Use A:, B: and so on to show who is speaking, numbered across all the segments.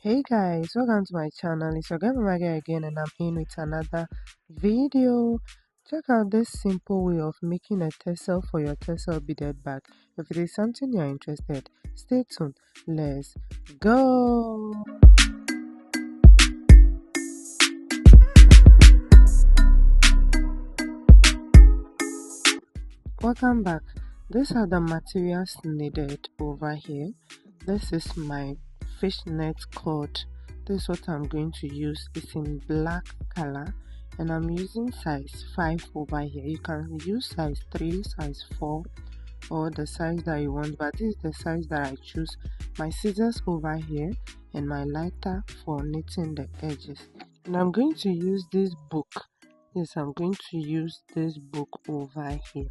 A: Hey guys, welcome to my channel. It's your girl Maggie again, and I'm in with another video. Check out this simple way of making a tassel for your Tessal beaded bag. If it is something you're interested, stay tuned. Let's go. Welcome back. These are the materials needed over here. This is my fishnet cord. This is what I'm going to use. It's in black color and I'm using size 5 over here. You can use size 3, size 4 or the size that you want, but this is the size that I choose. My scissors over here and my lighter for knitting the edges. And I'm going to use this book. Yes, I'm going to use this book over here.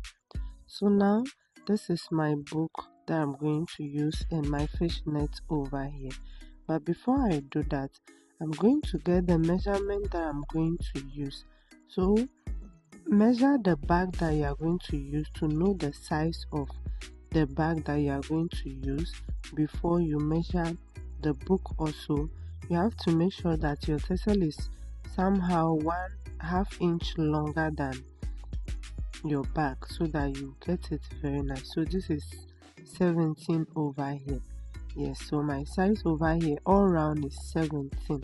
A: So now this is my book that I'm going to use and my fishnet over here. But before I do that, I'm going to get the measurement that I'm going to use. So measure the bag that you are going to use to know the size of the bag that you are going to use. Before you measure the book also, you have to make sure that your tassel is somehow 1/2 inch longer than your bag so that you get it very nice. So this is 17 over here. Yes, so my size over here all round is 17.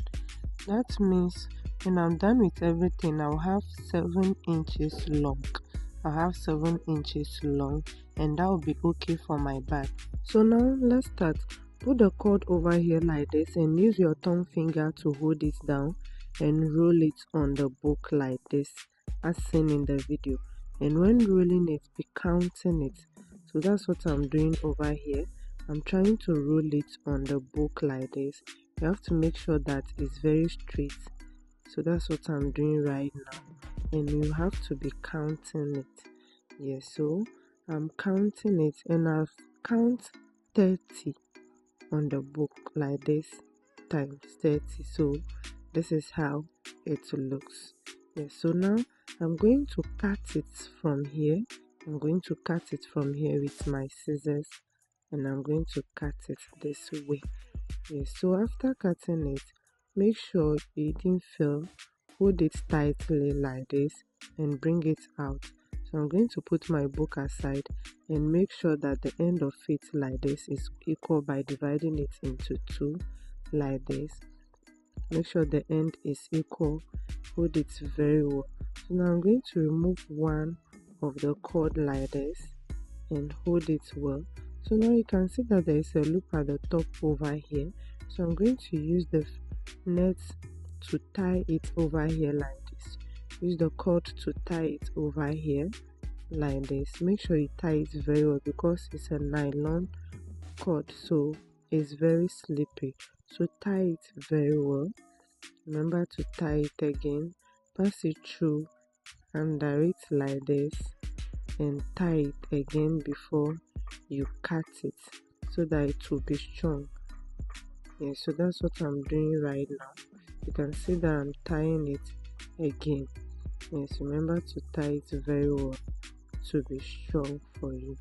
A: That means when I'm done with everything, I'll have 7 inches long. I'll have 7 inches long, and that will be okay for my bag. So now let's start. Put the cord over here like this and use your thumb finger to hold it down and roll it on the book like this, as seen in the video. And when rolling it, be counting it. So that's what I'm doing over here. I'm trying to roll it on the book like this. You have to make sure that it's very straight. So that's what I'm doing right now. And you have to be counting it. Yes, so I'm counting it and I've count 30 on the book like this times 30. So this is how it looks. Yes, so now I'm going to cut it from here. I'm going to cut it from here with my scissors and I'm going to cut it this way. Yes, so after cutting it, make sure it didn't fall. Hold it tightly like this and bring it out. So I'm going to put my book aside and make sure that the end of it like this is equal by dividing it into 2 like this. Make sure the end is equal. Hold it very well. So now I'm going to remove one of the cord like this and hold it well. So now you can see that there is a loop at the top over here. So I'm going to use the net to tie it over here like this. Use the cord to tie it over here like this. Make sure you tie it very well because it's a nylon cord, so it's very slippery. So tie it very well. Remember to tie it again. Pass it through under it like this and tie it again before you cut it so that it will be strong. Yeah, so that's what I'm doing right now. You can see that I'm tying it again. Yes, remember to tie it very well to be strong for you.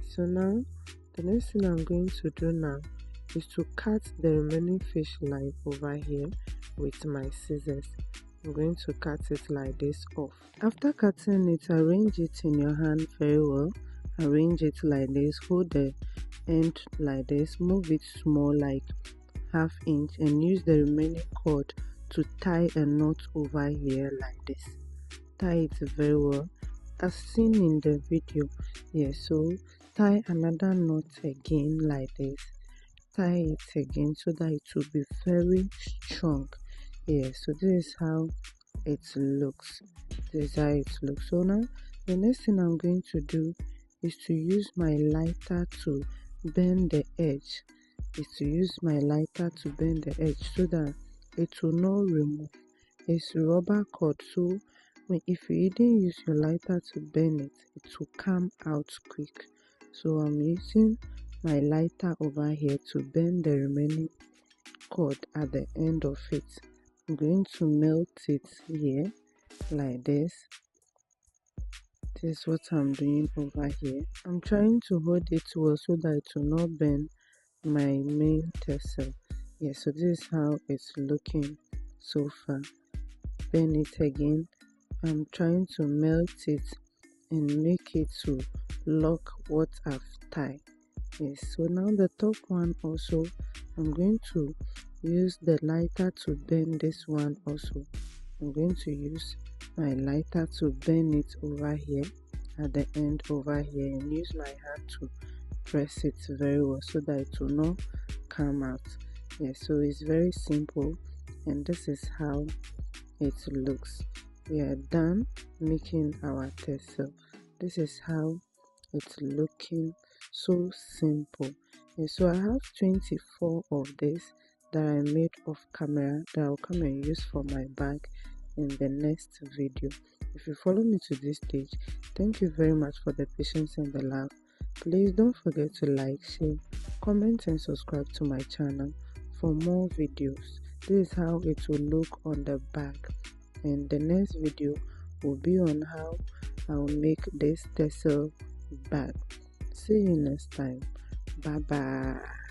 A: So now the next thing I'm going to do now is to cut the remaining fish line over here with my scissors. I'm going to cut it like this off. After cutting it, arrange it in your hand very well. Arrange it like this. Hold the end like this. Move it small like 1/2 inch and use the remaining cord to tie a knot over here like this. Tie it very well as seen in the video. Yes, so tie another knot again like this. Tie it again so that it will be very strong. Yes, so this is how it looks. This is how it looks. So now the next thing I'm going to do is to use my lighter to bend the edge. So that it will not remove. It's rubber cord, so if you didn't use your lighter to bend it, it will come out quick. So I'm using my lighter over here to bend the remaining cord at the end of it. I'm going to melt it here like this. This is what I'm doing over here. I'm trying to hold it well so that it will not bend my main tassel. Yeah, so this is how it's looking so far. Bend it again. I'm trying to melt it and make it to lock what I've tied. Yes, so now the top one also, I'm going to use the lighter to bend this one also. I'm going to use my lighter to bend it over here at the end over here, and use my hand to press it very well so that it will not come out. Yes, so it's very simple, and this is how it looks. We are done making our tassel. This is how it's looking, so simple. And so I have 24 of this that I made off camera that I'll come and use for my bag in the next video. If you follow me to this stage, thank you very much for the patience and the love. Please don't forget to like, share, comment and subscribe to my channel for more videos. This is how it will look on the bag, and the next video will be on how I'll make this tassel bag. See you next time. Bye bye.